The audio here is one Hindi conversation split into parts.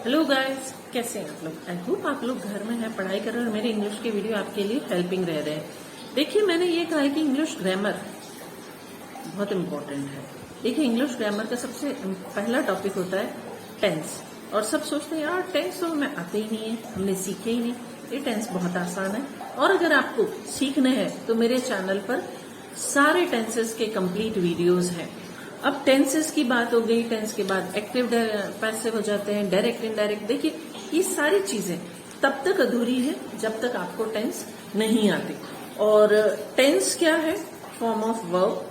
हेलो गाइस, कैसे हैं आप लोग। आई होप आप लोग घर में हैं, पढ़ाई कर रहे हैं और मेरे इंग्लिश के वीडियो आपके लिए हेल्पिंग रह रहे हैं। देखिए, मैंने ये कहा है कि इंग्लिश ग्रामर बहुत इम्पोर्टेंट है। देखिए, इंग्लिश ग्रामर का सबसे पहला टॉपिक होता है टेंस। और सब सोचते हैं यार टेंस तो हमें आते ही नहीं है, हमने सीखे ही नहीं। ये टेंस बहुत आसान है और अगर आपको सीखने हैं तो मेरे चैनल पर सारे टेंसेस के कंप्लीट वीडियोस हैं। अब टेंसेस की बात हो गई, टेंस के बाद एक्टिव पैसिव हो जाते हैं, डायरेक्ट इनडायरेक्ट। देखिए, ये सारी चीजें तब तक अधूरी है जब तक आपको टेंस नहीं आती। और टेंस क्या है? फॉर्म ऑफ वर्ब,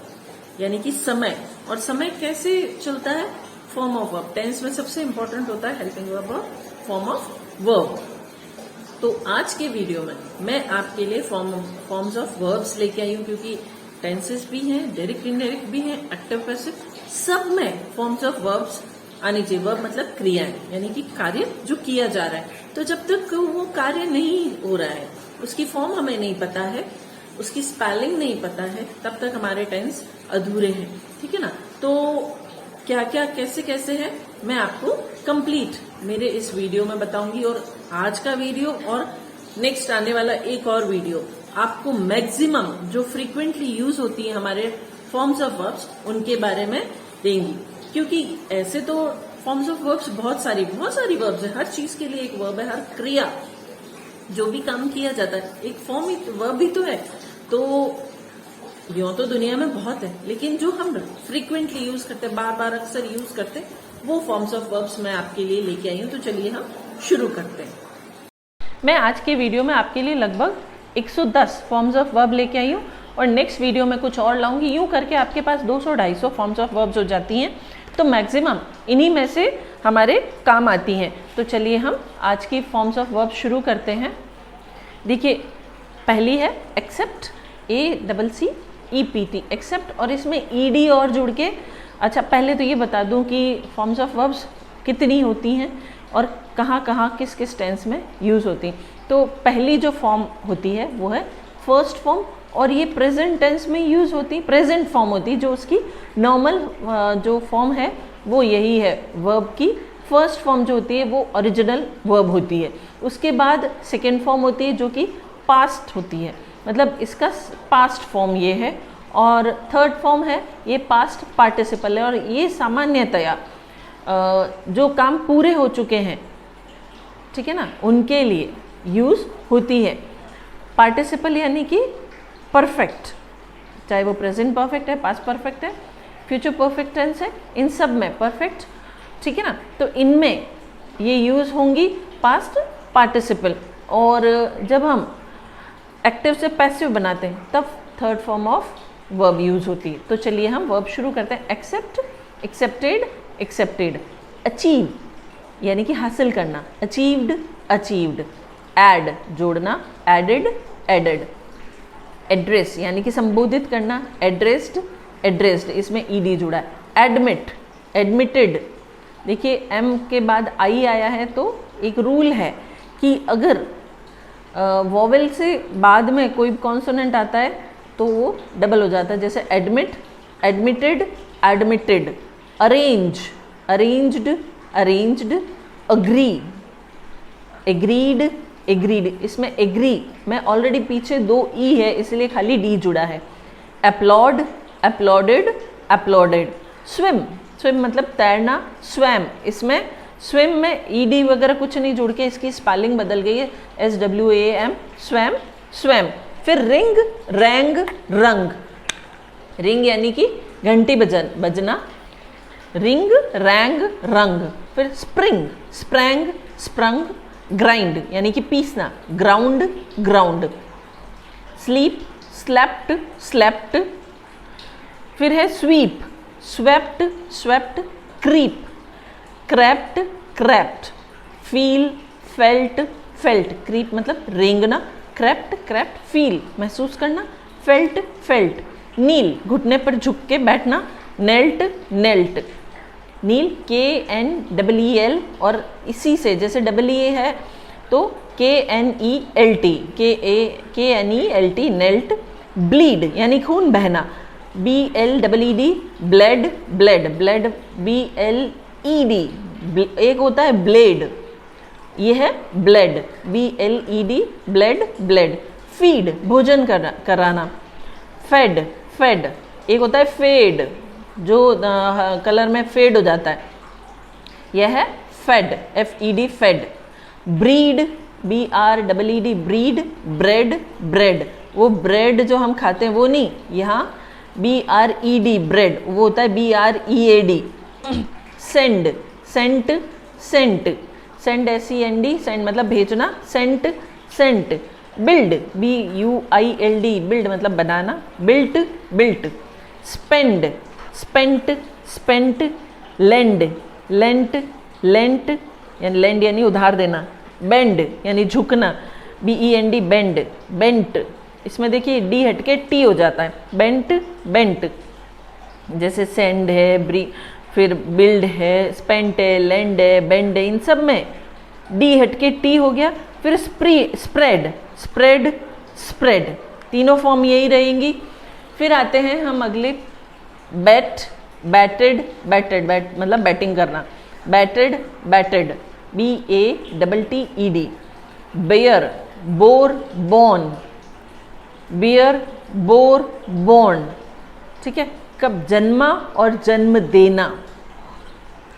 यानी कि समय। और समय कैसे चलता है? Form of verb. टेंस में सबसे इंपॉर्टेंट होता है हेल्पिंग वर्ब और फॉर्म ऑफ वर्ब। तो आज के वीडियो में मैं आपके लिए फॉर्म्स ऑफ वर्ब्स लेके आई हूँ, क्योंकि टेंसेस भी हैं, डायरेक्ट इनडायरेक्ट भी हैं, एक्टिव पैसिव, सब में फॉर्म्स ऑफ वर्ब्स आनी चाहिए। वर्ब मतलब क्रियाएं, यानी कि कार्य जो किया जा रहा है। तो जब तक वो कार्य नहीं हो रहा है, उसकी फॉर्म हमें नहीं पता है, उसकी स्पेलिंग नहीं पता है, तब तक हमारे टेंस अधूरे हैं। ठीक है ना। तो क्या क्या कैसे कैसे है मैं आपको कंप्लीट मेरे इस वीडियो में बताऊंगी। और आज का वीडियो और नेक्स्ट आने वाला एक और वीडियो आपको मैक्सिमम जो फ्रीक्वेंटली यूज होती है हमारे फॉर्म्स ऑफ वर्ब्स उनके बारे में देंगी। क्योंकि ऐसे तो फॉर्म्स ऑफ वर्ब्स बहुत सारी वर्ब्स है। हर चीज के लिए एक वर्ब है, हर क्रिया जो भी काम किया जाता है एक फॉर्म वर्ब ही तो है। तो यूं तो दुनिया में बहुत है, लेकिन जो हम फ्रीक्वेंटली यूज करते हैं, बार बार अक्सर यूज करते हैं, वो फॉर्म्स ऑफ वर्ब्स मैं आपके लिए लेके आई हूं। तो चलिए हम शुरू करते हैं। मैं आज के वीडियो में आपके लिए लगभग 110 फॉर्म्स ऑफ वर्ब लेके आई हूँ और नेक्स्ट वीडियो में कुछ और लाऊंगी। यूं करके आपके पास 200-250 फॉर्म्स ऑफ वर्ब्स हो जाती हैं। तो मैक्सिमम इन्हीं में से हमारे काम आती हैं। तो चलिए हम आज की फॉर्म्स ऑफ वर्ब शुरू करते हैं। देखिए, पहली है एक्सेप्ट, ACCEPT, एक्सेप्ट। और इसमें ED और जुड़ के, अच्छा पहले तो ये बता दूं कि फॉर्म्स ऑफ वर्ब्स कितनी होती हैं और कहाँ कहाँ किस किस टेंस में यूज होती हैं। तो पहली जो फॉर्म होती है वो है फर्स्ट फॉर्म, और ये प्रेजेंट टेंस में यूज होती है, प्रेजेंट फॉर्म होती है। जो उसकी नॉर्मल जो फॉर्म है वो यही है वर्ब की। फर्स्ट फॉर्म जो होती है वो ओरिजिनल वर्ब होती है। उसके बाद सेकेंड फॉर्म होती है जो कि पास्ट होती है, मतलब इसका पास्ट फॉर्म ये है। और थर्ड फॉर्म है ये पास्ट पार्टिसिपल है, और ये सामान्यतया जो काम पूरे हो चुके हैं, ठीक है ना, उनके लिए यूज होती है। पार्टिसिपल यानी कि परफेक्ट, चाहे वो प्रेजेंट परफेक्ट है, पास्ट परफेक्ट है, फ्यूचर परफेक्ट टेंस है, इन सब में परफेक्ट, ठीक है ना। तो इनमें ये यूज होंगी पास्ट पार्टिसिपल। और जब हम एक्टिव से पैसिव बनाते हैं तब third form of verb use होती है। तो चलिए हम वर्ब शुरू करते हैं। Accept, accepted, accepted. अचीव यानी कि हासिल करना, अचीव्ड, अचीव्ड। ऐड जोड़ना, एडेड, एडेड। एड्रेस यानी कि संबोधित करना, एड्रेस्ड, एड्रेस्ड, इसमें ED जुड़ा है। Admit, admitted. देखिए, M के बाद I आया है तो एक रूल है कि अगर वॉवेल से बाद में कोई कॉन्सोनेंट आता है तो वो डबल हो जाता है। जैसे admit, admitted, admitted. Arrange, arranged, arranged. Agree, agreed, agreed. इसमें एग्री में ऑलरेडी पीछे 2 E है, इसलिए खाली D जुड़ा है। Upload, uploaded, uploaded. Swim, swim मतलब तैरना, स्वैम। इसमें स्विम में ED वगैरह कुछ नहीं जुड़ के इसकी स्पेलिंग बदल गई है, SWAM, स्वैम, स्वैम। फिर रिंग, रैंग, रंग। रिंग यानी कि घंटी बजना, रिंग, रैंग, रंग। फिर स्प्रिंग, स्प्रैंग, स्प्रंग। ग्राइंड यानी कि पीसना, ground, ground. Sleep, slept, slept. फिर है sweep, swept, swept. Creep, crept, crept. Feel, felt, felt. Creep मतलब रेंगना, क्रैप्ट, क्रैप्ट। फील महसूस करना, फेल्ट, फेल्ट। नील घुटने पर झुक के बैठना, नेल्ट, नेल्ट। नील, KNEEL, और इसी से जैसे EE है तो KNELT, KNELT, नेल्ट। ब्लीड यानी खून बहना, BLEED, bled, bled, bled, BLED, एक होता है ब्लेड, ये है bled, BLED, bled, bled. Feed, भोजन कराना। Fed, fed. एक होता है फेड, जो कलर में फेड हो जाता है, यह है fed, FED, fed. Breed, BREED, breed. Bred, bred, वो ब्रेड जो हम खाते हैं वो नहीं, यहाँ BRED, ब्रेड, वो होता है BREAD। Send, sent, sent, send SEND, send मतलब भेजना, sent, sent. Build, BUILD, build मतलब बनाना, built, built. Spend, spent, spent. Lend, lent, lent, यानी लेंड यानी उधार देना। बेंड यानी झुकना, BEND, बेंड, बेंट। इसमें देखिए डी हट के टी हो जाता है, बेंट, बेंट। जैसे सेंड है, फिर बिल्ड है, स्पेंट है, लैंड है, बेंड है, इन सब में डी हट के टी हो गया। फिर स्प्रेड, स्प्रेड, स्प्रेड, तीनों फॉर्म यही रहेंगी। फिर आते हैं हम अगले, बैट, बैटेड, बैटेड, बैट मतलब बैटिंग करना, batted, batted, BATTED। Bear, bore, born, bear, bore, born. ठीक है, कब जन्मा और जन्म देना।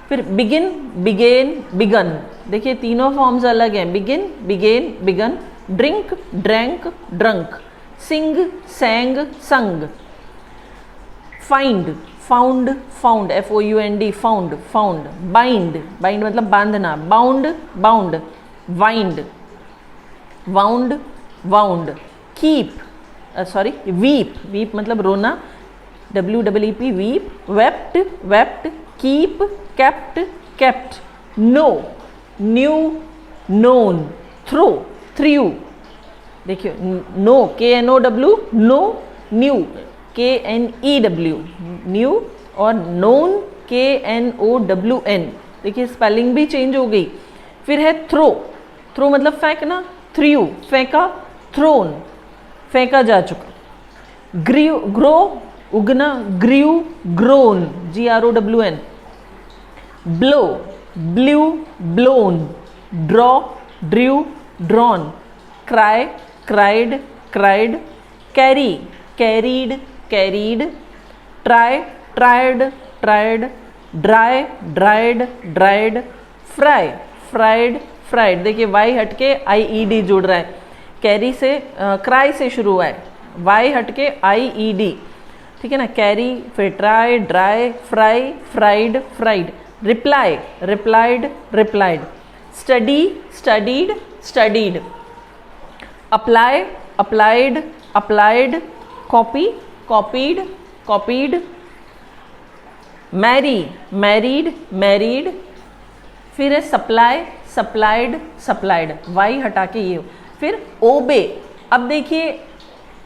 फिर बिगिन, बिगेन, बिगन, देखिए तीनों फॉर्म्स अलग हैं, begin, began, begun. Drink, drank, drunk. Sing, sang, sung. Find, found, found, FOUND, found, found. Bind, bind मतलब बांधना, bound, bound. Wind, wound, wound. Keep, sorry weep, weep मतलब रोना, WEEP, weep. Wept, wept. Keep, kept, kept. Know, knew, known. Throw, threw, देखिए know, KNOW, know, knew, KNEW, knew, और नोन, KNOWN। देखिए स्पेलिंग भी चेंज हो गई। फिर है थ्रो, थ्रो मतलब फेंकना, थ्रू, फेंका, थ्रोन, फेंका जा चुका। ग्रो, उगना, grew, grown, GROWN। Blow, blew, blown. Draw, drew, drawn. Cry, cried, cried. Carry, carried, carried. Try, tried, tried. Dry, dried, dried. Fry, fried, fried. देखिए वाई हटके IED जुड़ रहा है, कैरी से क्राई से शुरू हुआ है, वाई हटके IED। ठीक है ना, कैरी, फिर try, dry, fry, fried, fried. Reply, replied, replied. Study, studied, studied. Apply, applied, applied. Copy, copied, copied. Marry, married, married. फिर है सप्लाई, सप्लाइड, सप्लाइड, वाई हटा के ये। फिर ओबे, अब देखिए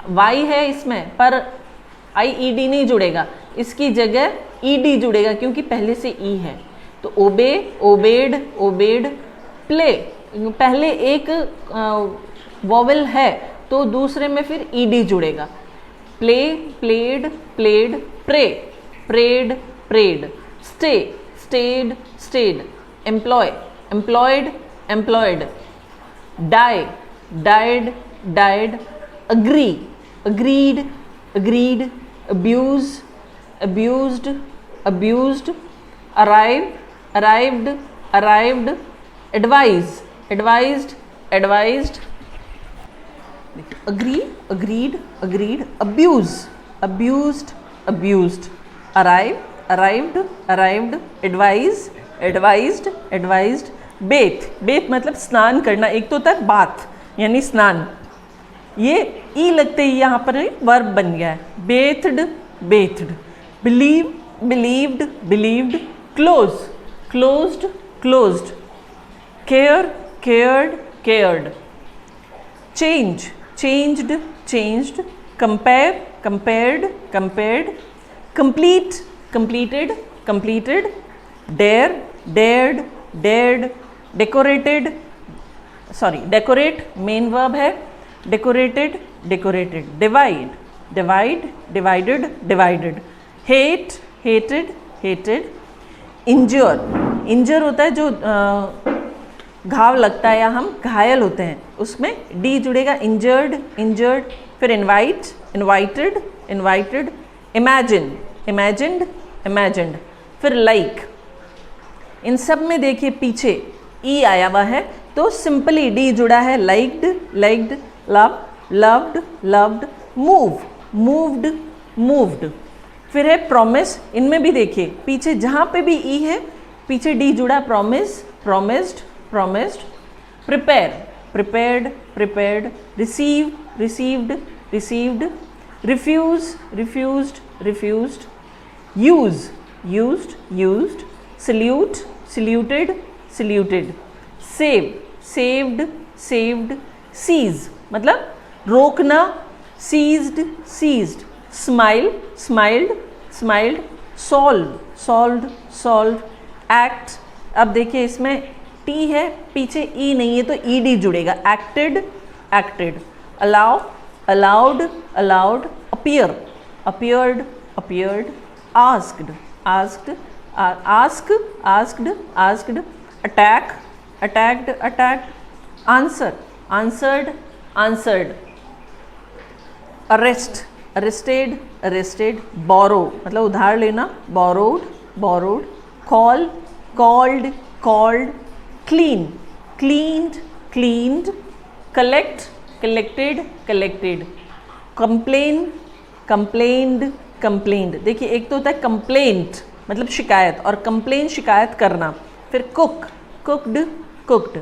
वाई है इसमें पर IED नहीं जुड़ेगा, इसकी जगह ED जुड़ेगा क्योंकि पहले से E है। तो ओबे, ओबेड, ओबेड। प्ले, पहले एक वॉवेल है तो दूसरे में फिर ED जुड़ेगा। Play, played, played. Pray, prayed, prayed. Stay, stayed, stayed. Employ, employed, employed. Die, died, died. Agree, agreed, agreed. Abuse, abused, abused। arrive, arrived, arrived। advise, advised, advised। agree, agreed, agreed। abuse, abused, abused। arrive, arrived, arrived। advise, advised, advised। Beth, Beth मतलब स्नान करना, एक तो होता है बाथ यानी स्नान, ये ई लगते ही यहाँ पर वर्ब बन गया है, bathed, bathed. Believe, believed, believed. Close, closed, closed. Care, cared, cared. Change, changed, changed. Compare, compared, compared. Complete, completed, completed. Dare, dared, dared. Decorated, sorry decorate main verb है, decorated, decorated. Divide, divide, divided, divided. Hate, hated, hated. Injure, injure होता है जो घाव लगता है या हम घायल होते हैं, उसमें डी जुड़ेगा, इंजर्ड, इंजर्ड। फिर invite, invited, invited. Imagine, imagined, imagined. फिर लाइक। इन सब में देखिए पीछे ई आया हुआ है, तो सिंपली डी जुड़ा है, liked, liked. Love, loved, loved. Move, moved, moved. फिर है प्रॉमिस, इनमें भी देखिए पीछे जहाँ पे भी ई है पीछे डी जुड़ा, promise, promised, promised. Prepare, prepared, prepared. Receive, received, received. Refuse, refused, refused. Use, used, used. Salute, saluted, saluted. Save, saved, saved. Cease मतलब रोकना, ceased, ceased. Smile, smiled, smiled. Solve, solved, solved. Act, अब देखिए इसमें टी है पीछे ई नहीं है तो ई डी जुड़ेगा, acted, acted. Allow, allowed, allowed. Appear, appeared, appeared. Asked, asked, ask, asked, asked. Attack, attacked, attacked. Answer, answered, answered. Arrest, arrested, arrested. Borrow मतलब उधार लेना, borrowed, borrowed. Call, called, called. Clean, cleaned, cleaned. Collect, collected, collected. Complain, complained, complained. देखिए एक तो होता है कंप्लेंट मतलब शिकायत, और कंप्लेन शिकायत करना। फिर cook, cooked, cooked.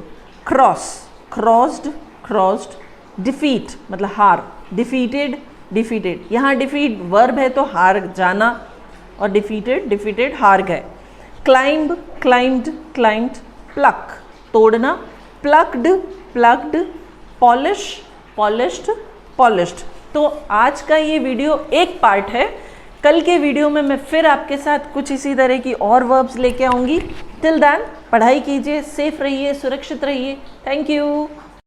Cross, crossed, crossed. Defeat मतलब हार, डिफीटेड, डिफीटेड। यहाँ डिफीट वर्ब है तो हार जाना, और डिफीटेड, डिफीटेड हार गए। Climb, climbed, climbed. प्लक तोड़ना, plucked, plucked. Polish, polished, polished. तो आज का ये वीडियो एक पार्ट है, कल के वीडियो में मैं फिर आपके साथ कुछ इसी तरह की और वर्ब्स लेके आऊँगी। टिल देन पढ़ाई कीजिए, सेफ रहिए, सुरक्षित रहिए। Thank you.